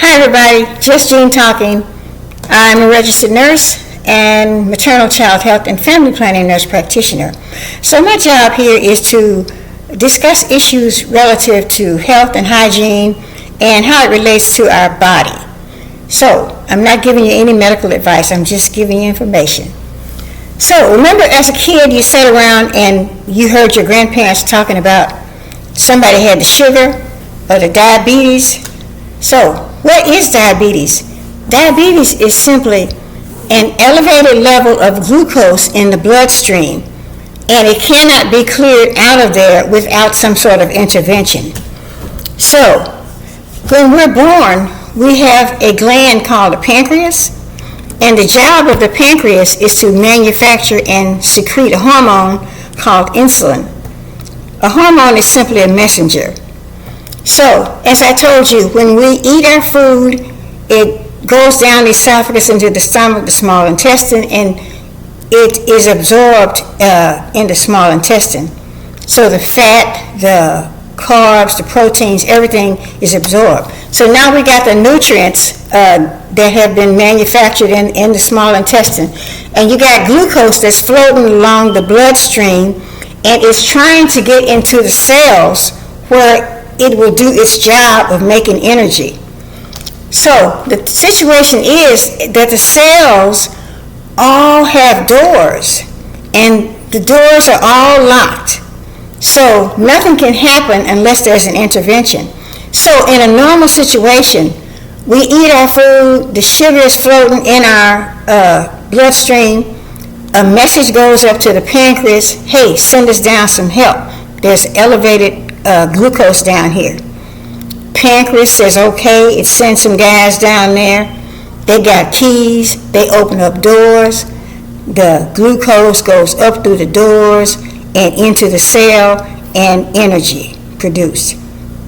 Hi everybody, Just Jean talking. I'm a registered nurse and maternal child health and family planning nurse practitioner. So my job here is to discuss issues relative to health and hygiene and how it relates to our body. So I'm not giving you any medical advice, I'm just giving you information. So remember as a kid you sat around and you heard your grandparents talking about somebody had the sugar or the diabetes. So what is diabetes? Diabetes is simply an elevated level of glucose in the bloodstream, and it cannot be cleared out of there without some sort of intervention. So when we're born, we have a gland called the pancreas, and the job of the pancreas is to manufacture and secrete a hormone called insulin. A hormone is simply a messenger. So, as I told you, when we eat our food, it goes down the esophagus into the stomach, the small intestine, and it is absorbed in the small intestine. So the fat, the carbs, the proteins, everything is absorbed. So now we got the nutrients that have been manufactured in the small intestine. And you got glucose that's floating along the bloodstream, and it's trying to get into the cells where it will do its job of making energy. So the situation is that the cells all have doors, and the doors are all locked. So nothing can happen unless there's an intervention. So in a normal situation, we eat our food, the sugar is floating in our bloodstream, a message goes up to the pancreas, hey, send us down some help. There's elevated glucose down here. Pancreas says okay, it sends some guys down there. They got keys, they open up doors. The glucose goes up through the doors and into the cell, and energy produced.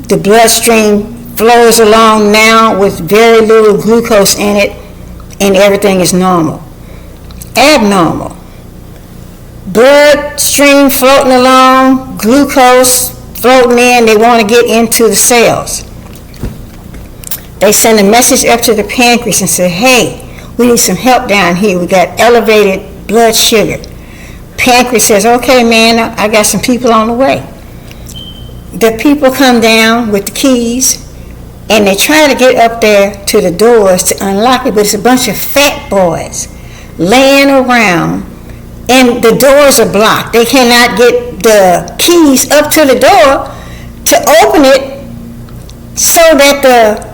The bloodstream flows along now with very little glucose in it, and everything is normal. Abnormal. Bloodstream floating along, glucose floating in, they want to get into the cells. They send a message up to the pancreas and say, hey, we need some help down here. We got elevated blood sugar. Pancreas says, okay, man, I got some people on the way. The people come down with the keys, and they try to get up there to the doors to unlock it, but it's a bunch of fat boys laying around, and the doors are blocked. They cannot get the keys up to the door to open it so that the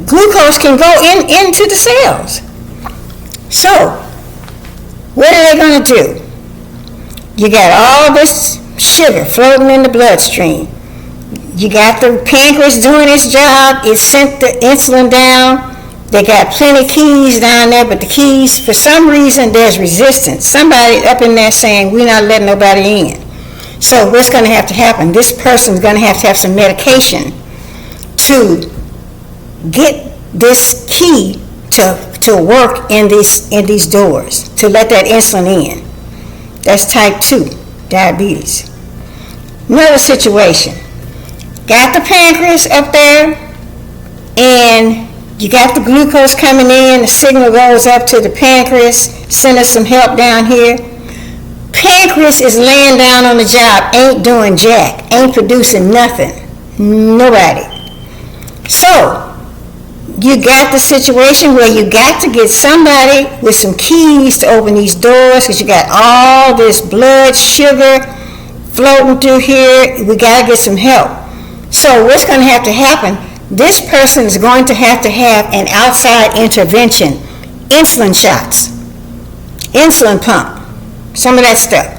glucose can go into the cells. So, what are they going to do? You got all this sugar floating in the bloodstream. You got the pancreas doing its job. It sent the insulin down. They got plenty of keys down there, but the keys, for some reason, there's resistance. Somebody up in there saying, we're not letting nobody in. So what's going to have to happen? This person's going to have some medication to get this key to work in these doors, to let that insulin in. That's type 2 diabetes. Another situation. Got the pancreas up there, and you got the glucose coming in, the signal goes up to the pancreas, send us some help down here. Pancreas is laying down on the job, ain't doing jack, ain't producing nothing, nobody. So, you got the situation where you got to get somebody with some keys to open these doors, because you got all this blood sugar floating through here. We got to get some help. So what's going to happen? This person is going to have an outside intervention, insulin shots, insulin pump, some of that stuff.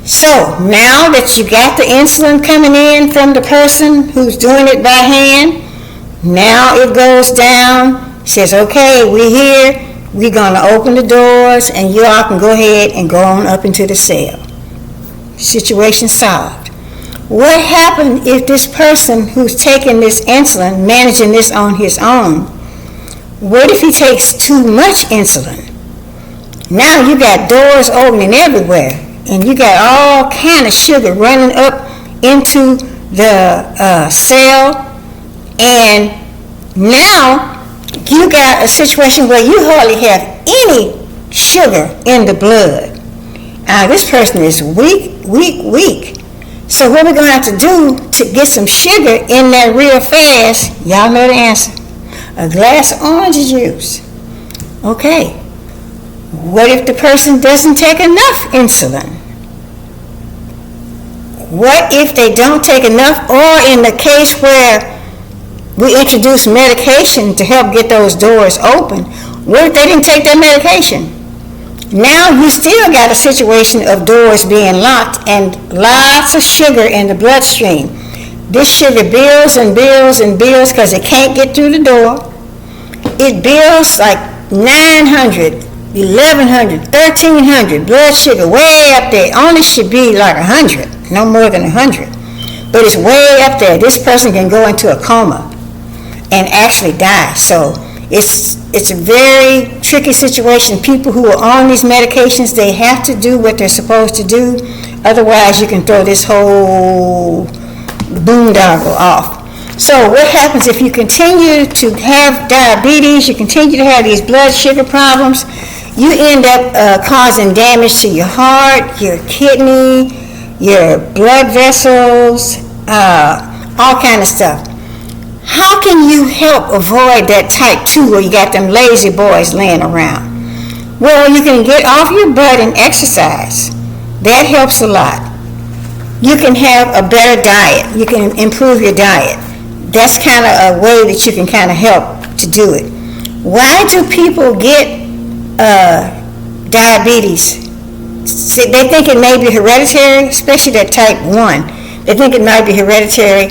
So now that you got the insulin coming in from the person who's doing it by hand, now it goes down, says, okay, we're here, we're going to open the doors, and you all can go ahead and go on up into the cell. Situation solved. What happened if this person who's taking this insulin, managing this on his own, what if he takes too much insulin? Now you got doors opening everywhere, and you got all kind of sugar running up into the cell, and Now, you got a situation where you hardly have any sugar in the blood. This person is weak. So what we're going to have to do to get some sugar in there real fast, y'all know the answer. A glass of orange juice. Okay. What if the person doesn't take enough insulin? What if they don't take enough, or in the case where we introduce medication to help get those doors open, what if they didn't take that medication? Now you still got a situation of doors being locked and lots of sugar in the bloodstream. This sugar builds and builds and builds because it can't get through the door. It builds like 900, 1100, 1300 blood sugar way up there. Only should be like 100, no more than 100. But it's way up there. This person can go into a coma and actually die. So it's a very tricky situation. People who are on these medications, they have to do what they're supposed to do. Otherwise, you can throw this whole boondoggle off. So what happens if you continue to have diabetes, you continue to have these blood sugar problems, you end up causing damage to your heart, your kidney, your blood vessels, all kind of stuff. How can you help avoid that type 2 where you got them lazy boys laying around? Well, you can get off your butt and exercise. That helps a lot. You can have a better diet. You can improve your diet. That's kind of a way that you can kind of help to do it. Why do people get diabetes? See, they think it may be hereditary, especially that type 1. They think it might be hereditary,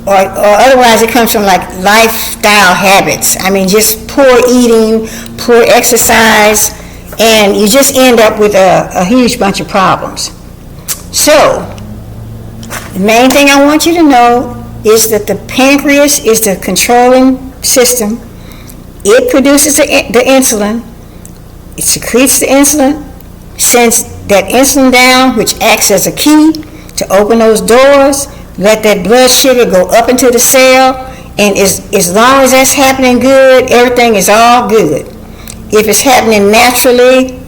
or otherwise it comes from like lifestyle habits. I mean, just poor eating, poor exercise, and you just end up with a huge bunch of problems. So, the main thing I want you to know is that the pancreas is the controlling system. It produces the insulin. It secretes the insulin, sends that insulin down, which acts as a key to open those doors, let that blood sugar go up into the cell, and as long as that's happening good, everything is all good. If it's happening naturally,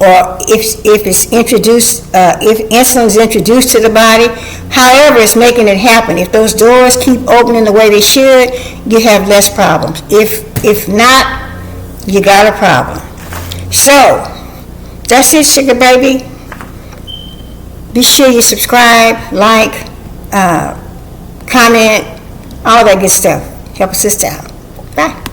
or if it's introduced, if insulin is introduced to the body, however it's making it happen, if those doors keep opening the way they should, you have less problems. If not, you got a problem. So, that's it, sugar baby. Be sure you subscribe, like, comment, all that good stuff. Help a sister out. Bye.